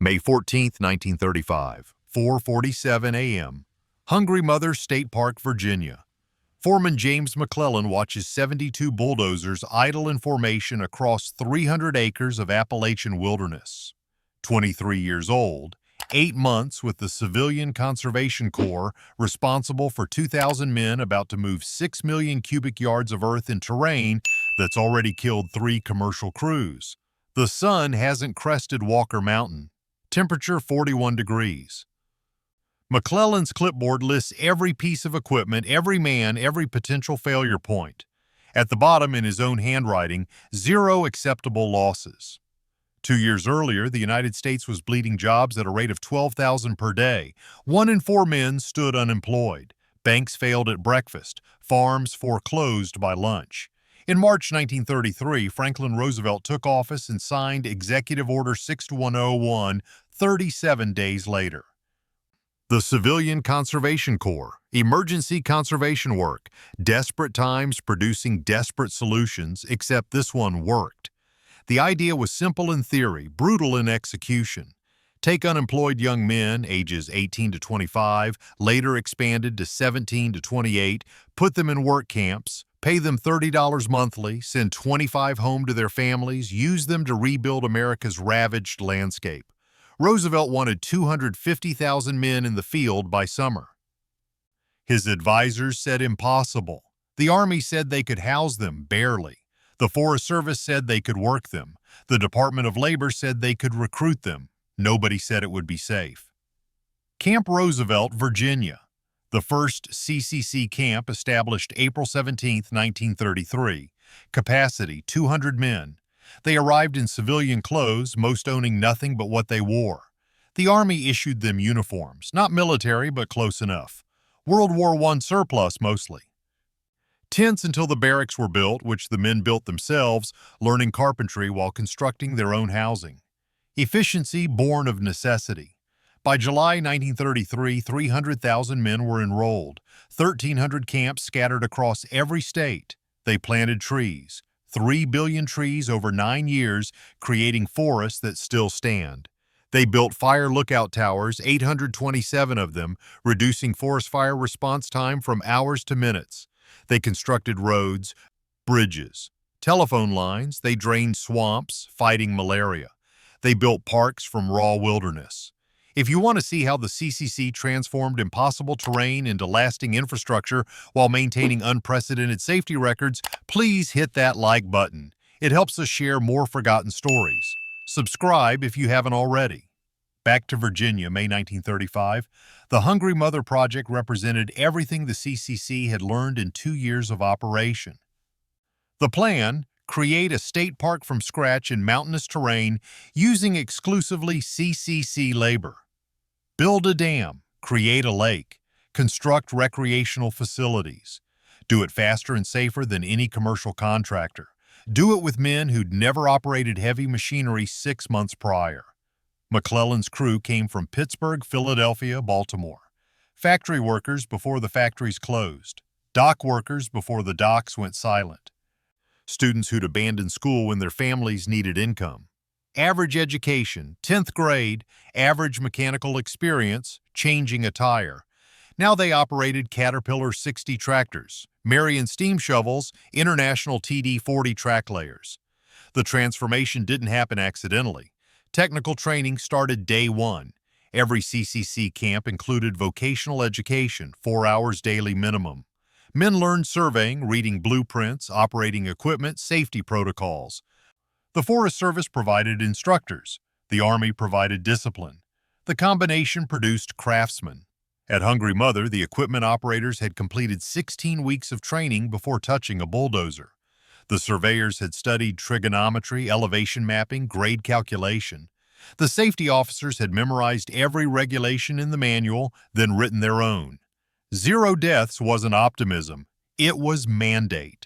May 14, 1935, 4:47 a.m. Hungry Mother State Park, Virginia. Foreman James McClellan watches 72 bulldozers idle in formation across 300 acres of Appalachian wilderness. 23 years old, 8 months with the Civilian Conservation Corps, responsible for 2,000 men about to move 6 million cubic yards of earth in terrain that's already killed 3 commercial crews. The sun hasn't crested Walker Mountain. Temperature 41 degrees. McClellan's clipboard lists every piece of equipment, every man, every potential failure point. At the bottom, in his own handwriting, 0 acceptable losses. 2 years earlier, the United States was bleeding jobs at a rate of 12,000 per day. 1 in 4 men stood unemployed. Banks failed at breakfast. Farms foreclosed by lunch. In March 1933, Franklin Roosevelt took office and signed Executive Order 6101 37 days later. The Civilian Conservation Corps, emergency conservation work, desperate times producing desperate solutions, except this one worked. The idea was simple in theory, brutal in execution. Take unemployed young men, ages 18 to 25, later expanded to 17 to 28, put them in work camps, pay them $30 monthly, send 25 home to their families, use them to rebuild America's ravaged landscape. Roosevelt wanted 250,000 men in the field by summer. His advisors said impossible. The Army said they could house them, barely. The Forest Service said they could work them. The Department of Labor said they could recruit them. Nobody said it would be safe. Camp Roosevelt, Virginia. The first CCC camp established April 17, 1933. Capacity, 200 men. They arrived in civilian clothes, most owning nothing but what they wore. The Army issued them uniforms, not military, but close enough. World War I surplus, mostly. Tents until the barracks were built, which the men built themselves, learning carpentry while constructing their own housing. Efficiency born of necessity. By July 1933, 300,000 men were enrolled, 1,300 camps scattered across every state. They planted trees, 3 billion trees over 9 years, creating forests that still stand. They built fire lookout towers, 827 of them, reducing forest fire response time from hours to minutes. They constructed roads, bridges, telephone lines. They drained swamps, fighting malaria. They built parks from raw wilderness. If you want to see how the CCC transformed impossible terrain into lasting infrastructure while maintaining unprecedented safety records, please hit that like button. It helps us share more forgotten stories. Subscribe if you haven't already. Back to Virginia, May 1935. The Hungry Mother Project represented everything the CCC had learned in 2 years of operation. The plan: create a state park from scratch in mountainous terrain using exclusively CCC labor. Build a dam, create a lake, construct recreational facilities. Do it faster and safer than any commercial contractor. Do it with men who'd never operated heavy machinery 6 months prior. McClellan's crew came from Pittsburgh, Philadelphia, Baltimore. Factory workers before the factories closed. Dock workers before the docks went silent. Students who'd abandoned school when their families needed income. Average education, 10th grade, average mechanical experience, changing a tire. Now they operated Caterpillar 60 tractors, Marion steam shovels, International TD40 track layers. The transformation didn't happen accidentally. Technical training started day one. Every CCC camp included vocational education, 4 hours daily minimum. Men learned surveying, reading blueprints, operating equipment, safety protocols. The Forest Service provided instructors. The Army provided discipline. The combination produced craftsmen. At Hungry Mother, the equipment operators had completed 16 weeks of training before touching a bulldozer. The surveyors had studied trigonometry, elevation mapping, grade calculation. The safety officers had memorized every regulation in the manual, then written their own. 0 deaths wasn't optimism, it was mandate.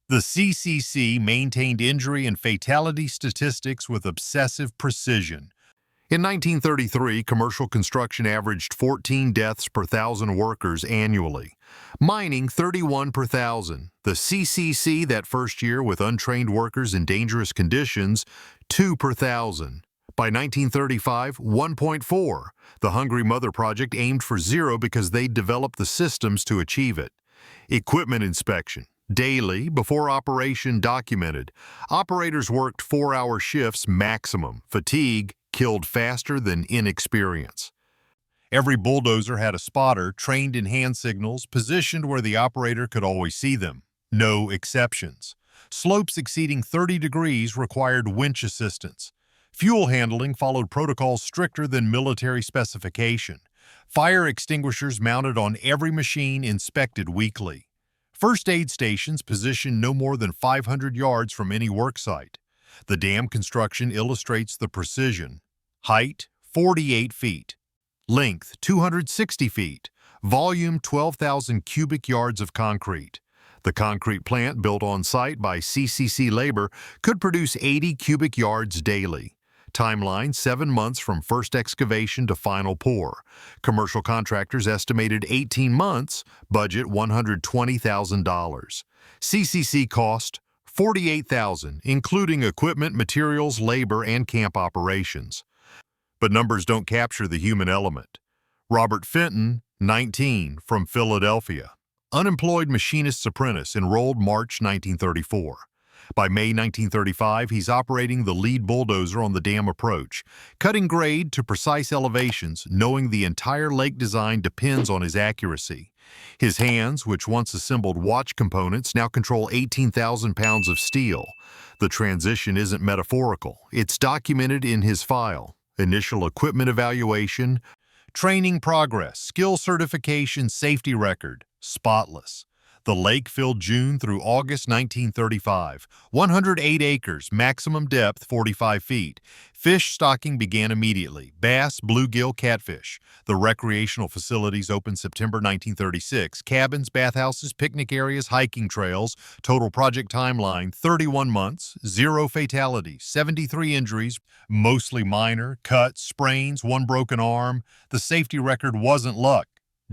The CCC maintained injury and fatality statistics with obsessive precision. In 1933, commercial construction averaged 14 deaths per 1,000 workers annually. Mining, 31 per 1,000. The CCC that first year with untrained workers in dangerous conditions, 2 per 1,000. By 1935, 1.4. The Hungry Mother Project aimed for 0 because they'd developed the systems to achieve it. Equipment inspection. Daily, before operation documented. Operators worked 4-hour shifts maximum. Fatigue killed faster than inexperience. Every bulldozer had a spotter trained in hand signals, positioned where the operator could always see them. No exceptions. Slopes exceeding 30 degrees required winch assistance. Fuel handling followed protocols stricter than military specification. Fire extinguishers mounted on every machine inspected weekly. First aid stations positioned no more than 500 yards from any work site. The dam construction illustrates the precision. Height, 48 feet. Length, 260 feet. Volume, 12,000 cubic yards of concrete. The concrete plant, built on site by CCC labor, could produce 80 cubic yards daily. Timeline, 7 months from first excavation to final pour. Commercial contractors estimated 18 months, budget $120,000. CCC cost $48,000, including equipment, materials, labor, and camp operations. But numbers don't capture the human element. Robert Fenton, 19, from Philadelphia. Unemployed machinist's apprentice, enrolled March 1934. By May 1935, he's operating the lead bulldozer on the dam approach, cutting grade to precise elevations, knowing the entire lake design depends on his accuracy. His hands, which once assembled watch components, now control 18,000 pounds of steel. The transition isn't metaphorical. It's documented in his file. Initial equipment evaluation, training progress, skill certification, safety record, spotless. The lake filled June through August 1935. 108 acres, maximum depth 45 feet. Fish stocking began immediately. Bass, bluegill, catfish. The recreational facilities opened September 1936. Cabins, bathhouses, picnic areas, hiking trails. Total project timeline, 31 months. 0 fatalities, 73 injuries, mostly minor, cuts, sprains, 1 broken arm. The safety record wasn't luck.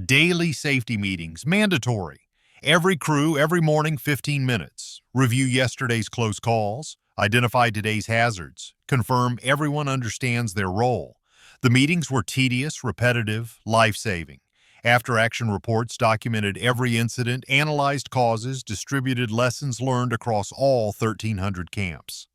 Daily safety meetings, mandatory. Every crew, every morning, 15 minutes. Review yesterday's close calls. Identify today's hazards. Confirm everyone understands their role. The meetings were tedious, repetitive, life-saving. After-action reports documented every incident, analyzed causes, distributed lessons learned across all 1,300 camps.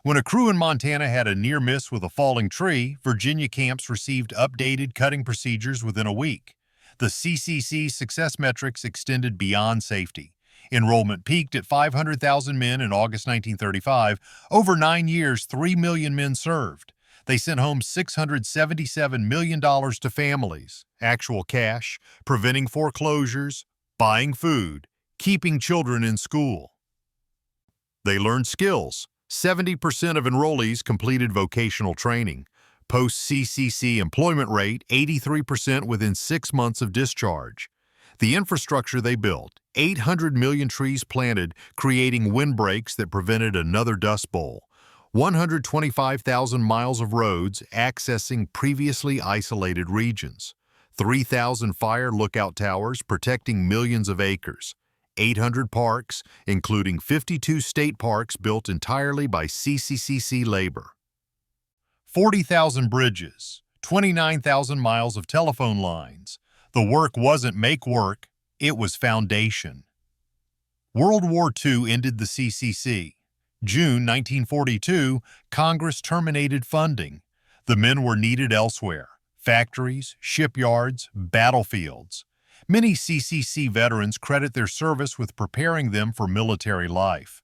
When a crew in Montana had a near miss with a falling tree, Virginia camps received updated cutting procedures within a week. The CCC success metrics extended beyond safety. Enrollment peaked at 500,000 men in August 1935. Over 9 years, 3 million men served. They sent home $677 million to families, actual cash, preventing foreclosures, buying food, keeping children in school. They learned skills. 70% of enrollees completed vocational training. Post-CCC employment rate, 83% within 6 months of discharge. The infrastructure they built, 800 million trees planted, creating windbreaks that prevented another dust bowl. 125,000 miles of roads accessing previously isolated regions. 3,000 fire lookout towers protecting millions of acres. 800 parks, including 52 state parks built entirely by CCC labor. 40,000 bridges, 29,000 miles of telephone lines. The work wasn't make work, it was foundation. World War II ended the CCC. June 1942, Congress terminated funding. The men were needed elsewhere: factories, shipyards, battlefields. Many CCC veterans credit their service with preparing them for military life.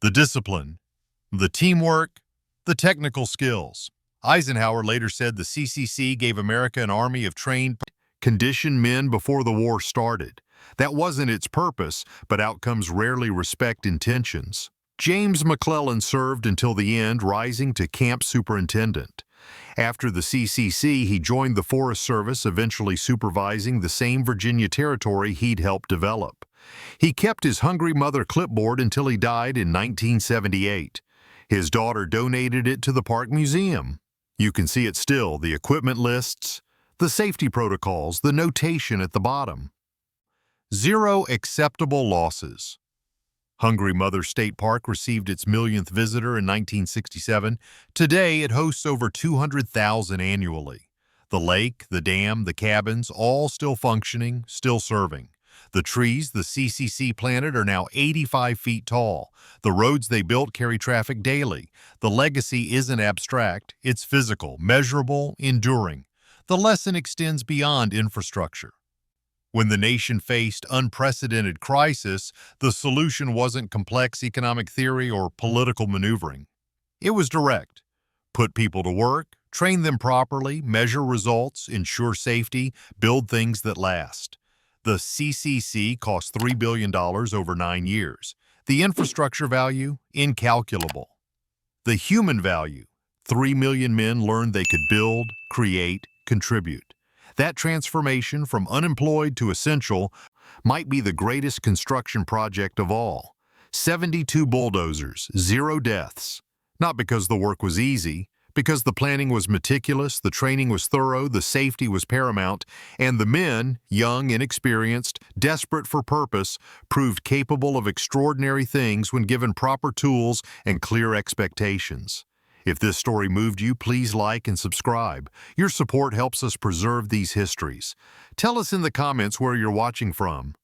The discipline, the teamwork, the technical skills. Eisenhower later said the CCC gave America an army of trained, conditioned men before the war started. That wasn't its purpose, but outcomes rarely respect intentions. James McClellan served until the end, rising to camp superintendent. After the CCC, he joined the Forest Service, eventually supervising the same Virginia territory he'd helped develop. He kept his Hungry Mother clipboard until he died in 1978. His daughter donated it to the Park Museum. You can see it still, the equipment lists, the safety protocols, the notation at the bottom. 0 acceptable losses. Hungry Mother State Park received its millionth visitor in 1967. Today, it hosts over 200,000 annually. The lake, the dam, the cabins, all still functioning, still serving. The trees the CCC planted are now 85 feet tall. The roads they built carry traffic daily. The legacy isn't abstract, it's physical, measurable, enduring. The lesson extends beyond infrastructure. When the nation faced unprecedented crisis, the solution wasn't complex economic theory or political maneuvering. It was direct. Put people to work, train them properly, measure results, ensure safety, build things that last. The CCC cost $3 billion over 9 years. The infrastructure value, incalculable. The human value, 3 million men learned they could build, create, contribute. That transformation from unemployed to essential might be the greatest construction project of all. 72 bulldozers, 0 deaths. Not because the work was easy, because the planning was meticulous, the training was thorough, the safety was paramount, and the men, young, inexperienced, desperate for purpose, proved capable of extraordinary things when given proper tools and clear expectations. If this story moved you, please like and subscribe. Your support helps us preserve these histories. Tell us in the comments where you're watching from.